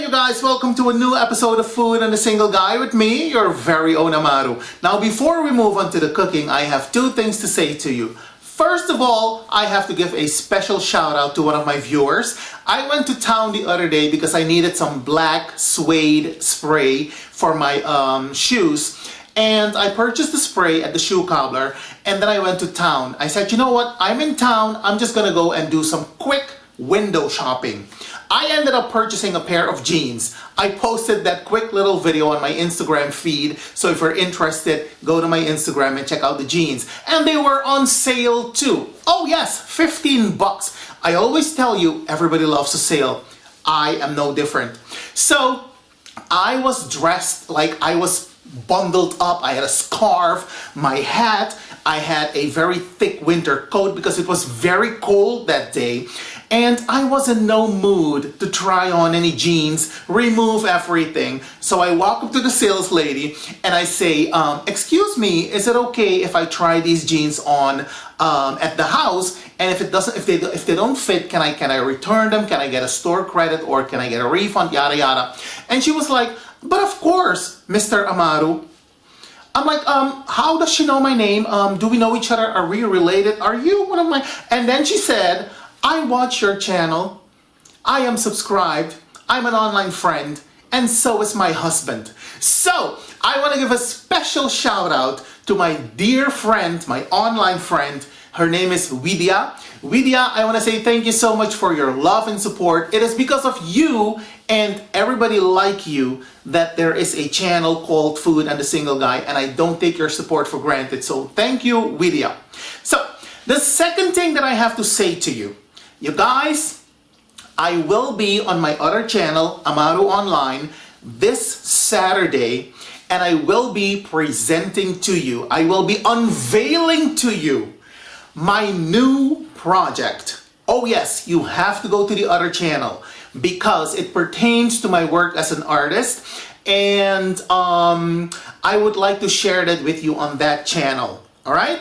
you guys, welcome to a new episode of Food and a Single Guy with me, your very own AMARU. Now before we move on to the cooking, I have two things to say to you. First of all, I have to give a special shout out to one of my viewers. I went to town the other day because I needed some black suede spray for my shoes. And I purchased the spray at the shoe cobbler and then I went to town. I said, you know what, I'm in town, I'm just gonna go and do some quick window shopping. I ended up purchasing a pair of jeans. I posted that quick little video on my Instagram feed, so if you're interested, go to my Instagram and check out the jeans. And they were on sale too. Oh yes, 15 bucks. I always tell you, everybody loves a sale. I am no different. So, I was dressed like I was bundled up. I had a scarf, my hat, I had a very thick winter coat because it was very cold that day. And I was in no mood to try on any jeans, remove everything. So I walk up to the sales lady and I say, excuse me, is it okay if I try these jeans on at the house? And if they don't fit, can I return them? Can I get a store credit or can I get a refund? Yada yada. And she was like, but of course, Mr. AMARU. I'm like, how does she know my name? Do we know each other? Are we related? Are you one of my... And then she said, I watch your channel, I am subscribed, I'm an online friend, and so is my husband. So, I want to give a special shout out to my dear friend, my online friend. Her name is Vidya. Vidya, I want to say thank you so much for your love and support. It is because of you and everybody like you that there is a channel called Food and the Single Guy, and I don't take your support for granted. So, thank you, Vidya. So, the second thing that I have to say to you, you guys, I will be on my other channel, AMARU Online, this Saturday, and I will be presenting to you, I will be unveiling to you my new project. Oh yes, you have to go to the other channel because it pertains to my work as an artist, and I would like to share that with you on that channel, alright?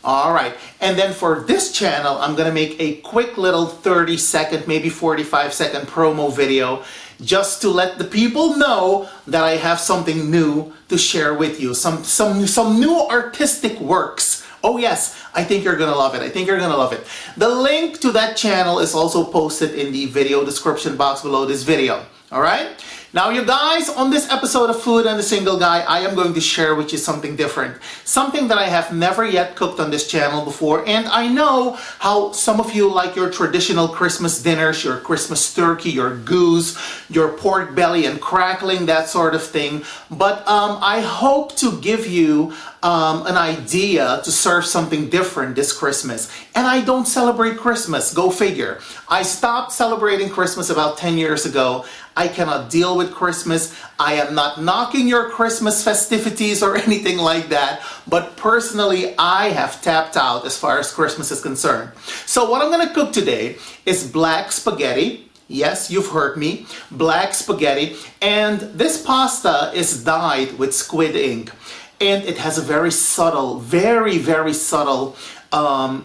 Alright, and then for this channel, I'm gonna make a quick little 30-second, maybe 45-second promo video just to let the people know that I have something new to share with you. Some new artistic works. Oh yes, I think you're gonna love it. I think you're gonna love it. The link to that channel is also posted in the video description box below this video. Alright? Now you guys, on this episode of Food and the Single Guy, I am going to share with you something different. Something that I have never yet cooked on this channel before, and I know how some of you like your traditional Christmas dinners, your Christmas turkey, your goose, your pork belly and crackling, that sort of thing. But I hope to give you an idea to serve something different this Christmas. And I don't celebrate Christmas, go figure. I stopped celebrating Christmas about 10 years ago. I cannot deal with Christmas. I am not knocking your Christmas festivities or anything like that, but personally I have tapped out as far as Christmas is concerned. So what I'm gonna cook today is black spaghetti. Yes, you've heard me, black spaghetti, and this pasta is dyed with squid ink. And it has a very subtle, very subtle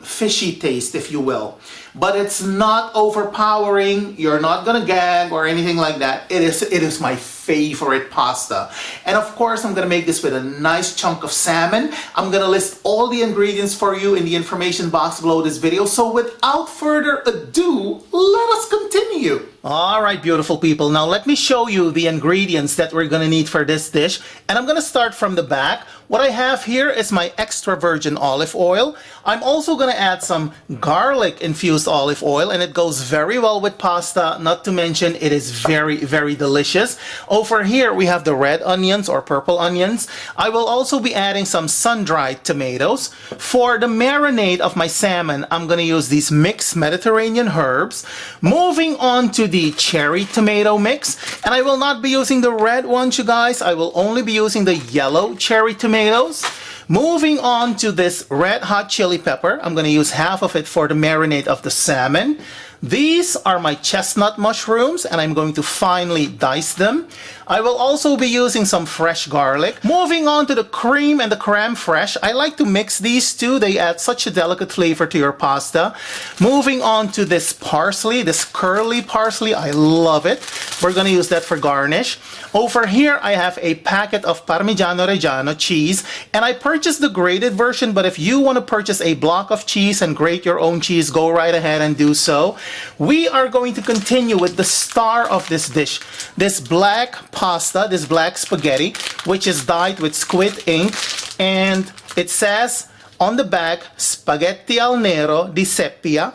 fishy taste, if you will. But it's not overpowering. You're not gonna gag or anything like that. It is my favorite pasta. And of course, I'm gonna make this with a nice chunk of salmon. I'm gonna list all the ingredients for you in the information box below this video. So without further ado, let us continue. Alright, beautiful people, now let me show you the ingredients that we're gonna need for this dish. And I'm gonna start from the back. What I have here is my extra virgin olive oil. I'm also gonna add some garlic infused olive oil, and it goes very well with pasta, not to mention it is very delicious. Over here we have the red onions or purple onions. I will also be adding some sun-dried tomatoes. For the marinade of my salmon, I'm gonna use these mixed Mediterranean herbs. Moving on to the cherry tomato mix, and I will not be using the red ones, you guys. I will only be using the yellow cherry tomatoes. Moving on to this red hot chili pepper. I'm going to use half of it for the marinade of the salmon. These are my chestnut mushrooms, and I'm going to finely dice them. I will also be using some fresh garlic. Moving on to the cream and the creme fraiche. I like to mix these two. They add such a delicate flavor to your pasta. Moving on to this parsley, this curly parsley. I love it. We're going to use that for garnish. Over here, I have a packet of Parmigiano Reggiano cheese, and I purchased the grated version, but if you want to purchase a block of cheese and grate your own cheese, go right ahead and do so. We are going to continue with the star of this dish, this black pasta, this black spaghetti, which is dyed with squid ink, and it says on the back, spaghetti al nero di seppia,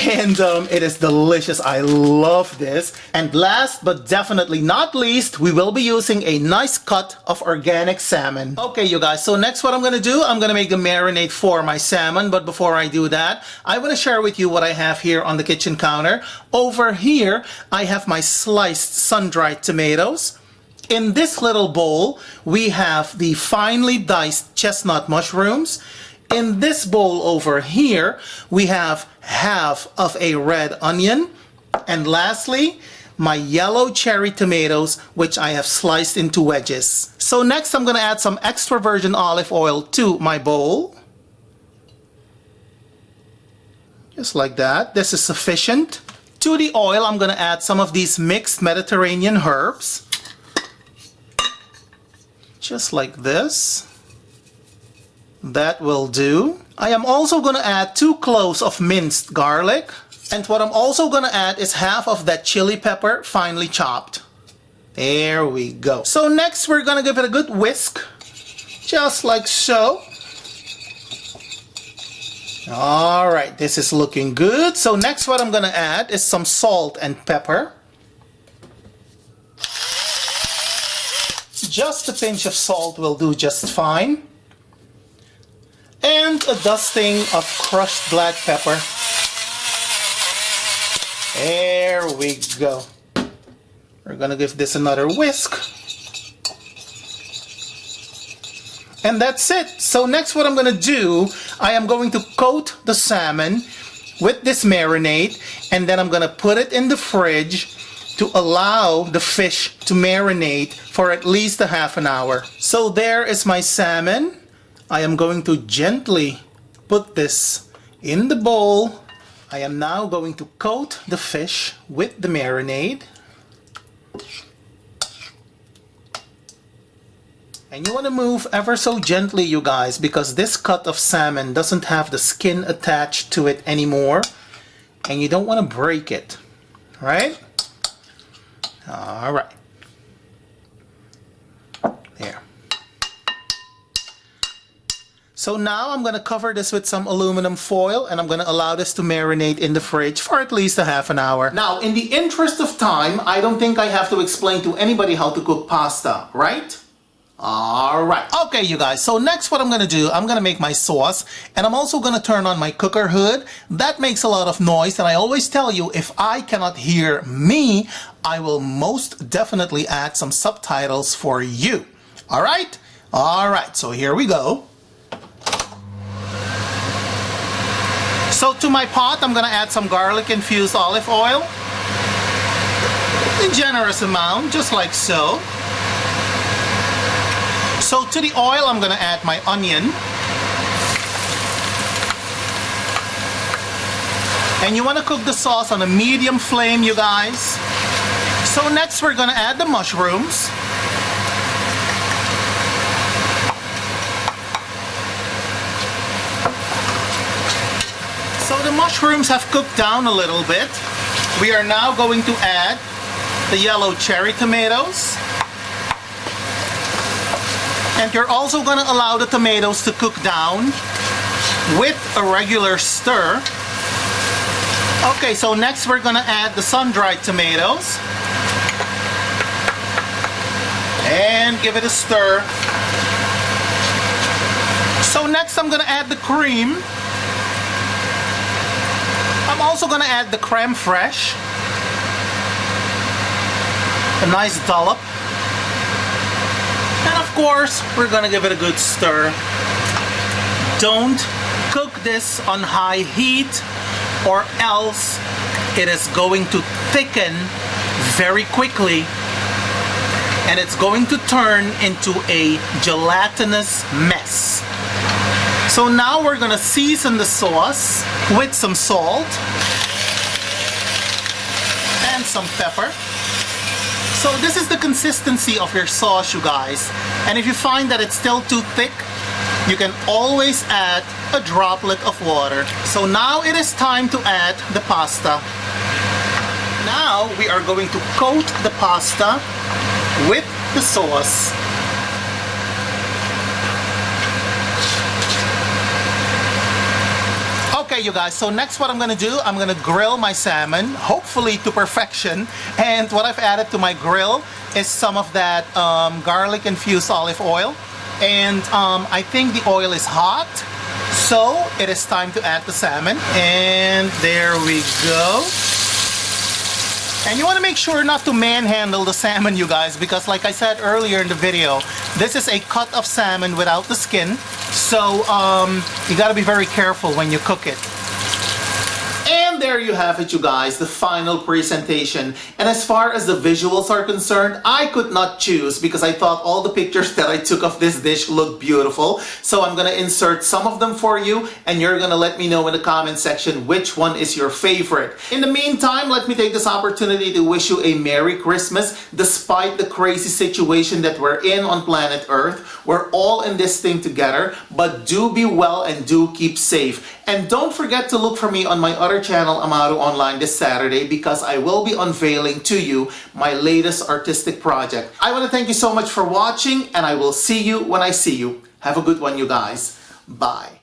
and it is delicious. I love this. And last but definitely not least, we will be using a nice cut of organic salmon. Okay, you guys, so next what I'm gonna do, I'm gonna make the marinade for my salmon, but before I do that, I want to share with you what I have here on the kitchen counter. Over here, I have my sliced sun-dried tomatoes. In this little bowl, we have the finely diced chestnut mushrooms. In this bowl over here, we have half of a red onion. And lastly, my yellow cherry tomatoes, which I have sliced into wedges. So next, I'm going to add some extra virgin olive oil to my bowl. Just like that. This is sufficient. To the oil, I'm going to add some of these mixed Mediterranean herbs. Just like this. That will do. I am also going to add 2 cloves of minced garlic. And what I'm also going to add is half of that chili pepper finely chopped. There we go. So next we're going to give it a good whisk. Just like so. Alright, this is looking good. So next what I'm going to add is some salt and pepper. Just a pinch of salt will do just fine. And a dusting of crushed black pepper. There we go. We're gonna give this another whisk. And that's it. So next what I'm gonna do, I am going to coat the salmon with this marinade, and then I'm gonna put it in the fridge to allow the fish to marinate for at least a half an hour. So there is my salmon. I am going to gently put this in the bowl. I am now going to coat the fish with the marinade. And you want to move ever so gently, you guys, because this cut of salmon doesn't have the skin attached to it anymore. And you don't want to break it, right? All right. There. So now I'm going to cover this with some aluminum foil, and I'm going to allow this to marinate in the fridge for at least a half an hour. Now, in the interest of time, I don't think I have to explain to anybody how to cook pasta, right? Alright. Okay, you guys, so next what I'm going to do, I'm going to make my sauce, and I'm also going to turn on my cooker hood. That makes a lot of noise, and I always tell you, if I cannot hear me, I will most definitely add some subtitles for you. Alright? Alright, so here we go. So to my pot, I'm going to add some garlic infused olive oil. A generous amount, just like so. So to the oil, I'm going to add my onion. And you want to cook the sauce on a medium flame, you guys. So next we're going to add the mushrooms. So the mushrooms have cooked down a little bit. We are now going to add the yellow cherry tomatoes. And you're also going to allow the tomatoes to cook down with a regular stir. Okay, so next we're going to add the sun-dried tomatoes. And give it a stir. So next I'm going to add the cream. I'm also going to add the creme fraiche. A nice dollop. And of course, we're going to give it a good stir. Don't cook this on high heat, or else it is going to thicken very quickly, and it's going to turn into a gelatinous mess. So now we're gonna season the sauce with some salt and some pepper. So this is the consistency of your sauce, you guys. And if you find that it's still too thick, you can always add a droplet of water. So now it is time to add the pasta. Now we are going to coat the pasta with the sauce. Okay, you guys, so next what I'm gonna do, I'm gonna grill my salmon, hopefully to perfection. And what I've added to my grill is some of that garlic infused olive oil. And I think the oil is hot, so it is time to add the salmon. And there we go. And you want to make sure not to manhandle the salmon, you guys, because like I said earlier in the video, this is a cut of salmon without the skin. So you got to be very careful when you cook it. And there you have it, you guys, the final presentation. And as far as the visuals are concerned, I could not choose because I thought all the pictures that I took of this dish looked beautiful. So I'm gonna insert some of them for you, and you're gonna let me know in the comment section which one is your favorite. In the meantime, let me take this opportunity to wish you a Merry Christmas. Despite the crazy situation that we're in on planet Earth, we're all in this thing together, but do be well and do keep safe. And don't forget to look for me on my other channel, AMARU Online, this Saturday, because I will be unveiling to you my latest artistic project. I want to thank you so much for watching, and I will see you when I see you. Have a good one, you guys. Bye.